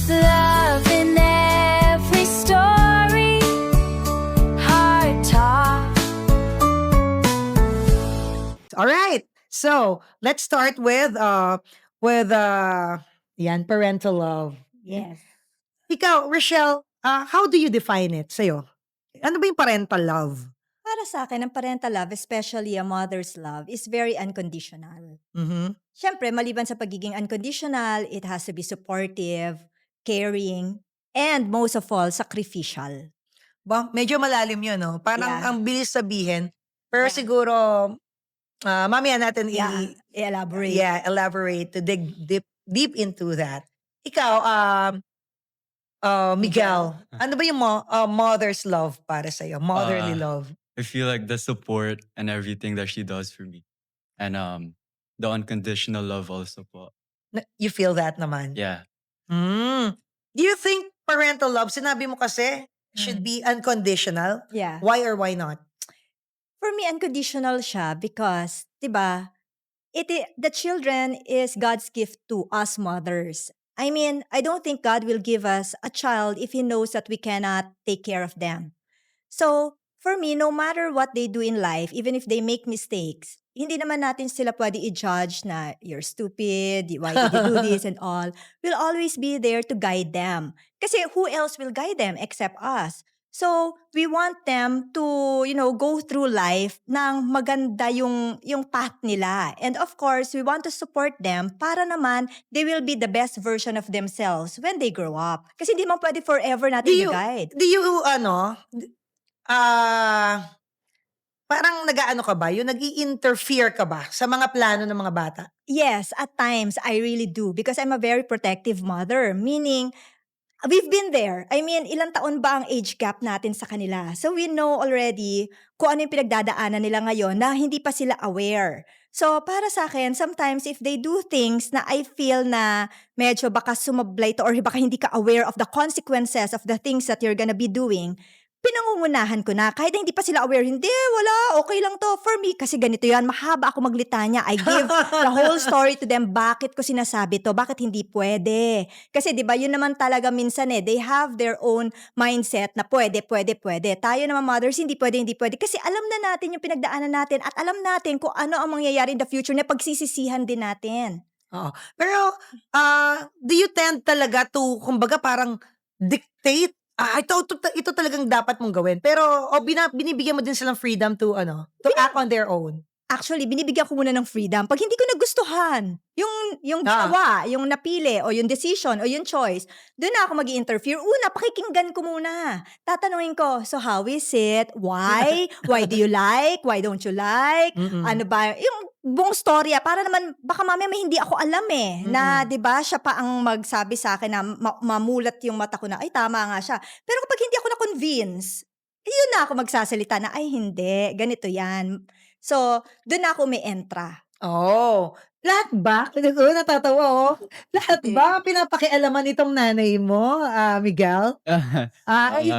Love in every story, heart talk. All right. So let's start with yan, parental love. Yes. Ikaw, Rochelle, how do you define it sa'yo? Ano ba yung parental love? Para sa akin, ang parental love, especially a mother's love, is very unconditional. Mhm. Siyempre, maliban sa pagiging unconditional, it has to be supportive, caring, and most of all, sacrificial. Ba, medyo malalim yun, no? Parang Yeah. ang bilis sabihin. Pero Yeah. siguro, mamaya natin Yeah, elaborate. elaborate to dig deep into that. Ikaw, Miguel, ano ba yung mother's love para sa'yo? Motherly love. I feel like the support and everything that she does for me. And the unconditional love also po. You feel that naman? Yeah. Do you think parental love, sinabi mo kasi, should be unconditional? Yeah. Why or why not? For me, unconditional siya because, diba, the children is God's gift to us mothers. I mean, I don't think God will give us a child if He knows that we cannot take care of them. So, for me, no matter what they do in life, even if they make mistakes, hindi naman natin sila pwede i-judge na you're stupid, why did you do this and all. We'll always be there to guide them. Kasi who else will guide them except us? So, we want them to, go through life ng maganda yung path nila. And of course, we want to support them para naman they will be the best version of themselves when they grow up. Kasi hindi man pwede forever natin i-guide. Do you, parang nag-aano ka ba? Yung nag-i-interfere ka ba sa mga plano ng mga bata? Yes, at times, I really do. Because I'm a very protective mother. Meaning, we've been there. I mean, ilang taon ba ang age gap natin sa kanila? So we know already kung ano yung pinagdadaanan nila ngayon na hindi pa sila aware. So para sa akin, sometimes if they do things na I feel na medyo baka sumablay to or baka hindi ka aware of the consequences of the things that you're gonna be doing, pinangungunahan ko na. Kahit hindi pa sila aware, hindi, wala, okay lang to. For me, kasi ganito yan, mahaba ako maglitanya. I give the whole story to them. Bakit ko sinasabi to? Bakit hindi pwede? Kasi di ba yun naman talaga minsan they have their own mindset na pwede. Tayo naman mothers, hindi pwede. Kasi alam na natin yung pinagdaanan natin at alam natin kung ano ang mangyayari in the future na pagsisisihan din natin. Oo. Pero, do you tend talaga to, kumbaga parang dictate, ito talagang dapat mong gawin. Pero, binibigyan mo din silang freedom to act on their own. Actually, binibigyan ko muna ng freedom. Pag hindi ko nagustuhan, yung gawa, yung napili, o yung decision, o yung choice, doon na ako mag-i-interfere. Una, pakikinggan ko muna. Tatanungin ko, so how is it? Why? Why do you like? Why don't you like? Ano ba? Yung buong storya, para naman, baka mamaya may hindi ako alam na, di ba, siya pa ang magsabi sa akin na mamulat yung mata ko na, ay, tama nga siya. Pero kapag hindi ako na-convince, yun na ako magsasalita na, ay, hindi, ganito yan. So, doon ako may entra. Oh, lahat ba? Natatawa Lahat ba pinapakialaman itong nanay mo, Miguel?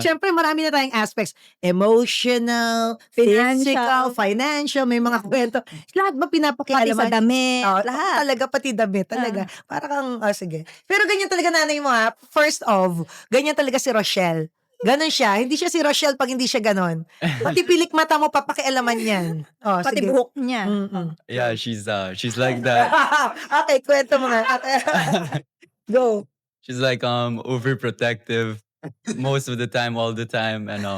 Siyempre marami na tayong aspects. Emotional, physical, financial, may mga kwento. Lahat ba Pati pinapakialaman? sa damit, lahat. Talaga, pati damit, talaga. Parang, sige. Pero ganyan talaga nanay mo First of, ganyan talaga si Rochelle. Ganon siya. Hindi siya si Rochelle pag hindi siya ganon. Pati pilik mata mo, papakialaman yan. Pati Sige. buhok niya. Yeah, she's like that. Okay, kwento mo nga. Go. She's like overprotective most of the time, all the time. And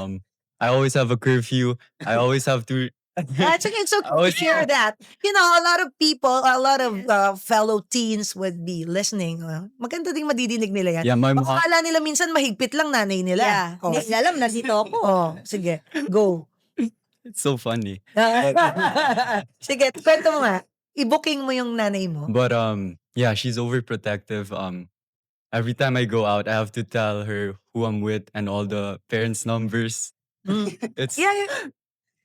I always have a curfew. I always have to It's okay to hear that. A lot of people, a lot of fellow teens would be listening. Maganda ding madidinig nila yan. Yeah, my mom. Akala nila minsan mahigpit lang nanay nila. Yeah. Hindi nila alam, nandito ako. Sige. Go. It's so funny. Sige, kwento mo nga. I-booking mo yung nanay mo. But yeah, she's overprotective. Every time I go out, I have to tell her who I'm with and all the parents' numbers. It's Yeah.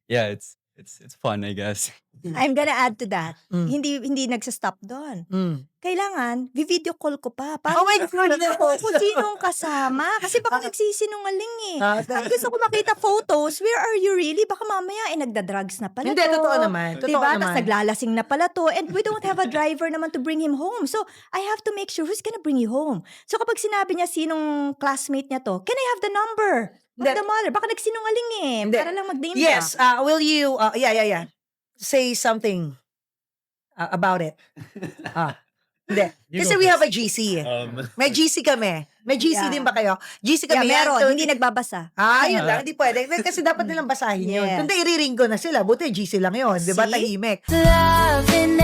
yeah, it's fun, I guess. I'm gonna add to that. Mm. Hindi nagsa-stop doon. Mm. Kailangan, video call ko pa. Oh my God! Kung sinong kasama. Kasi baka nagsisinungaling eh. At gusto ko makita photos. Where are you really? Baka mamaya nagda-drugs na pala Hindi, to. totoo naman. Totoo Diba? naman. Tapos naglalasing na pala to. And we don't have a driver naman to bring him home. So, I have to make sure who's gonna bring you home. So, kapag sinabi niya sinong classmate niya to, can I have the number of Hindi. the mother? Baka nagsinungaling eh. Hindi. Para lang mag-name Yes, will you, yeah. Say something about it. Hindi. You Kasi go we have a GC. May GC kami. May GC Yeah. din ba kayo? GC Yeah, kami. meron. So, Hindi nagbabasa. yun lang. Hindi pwede. Kasi dapat nilang basahin yun. Yes. Kundi iriring ko na sila. Buti GC lang yun. Di ba? See? Tahimik. Love in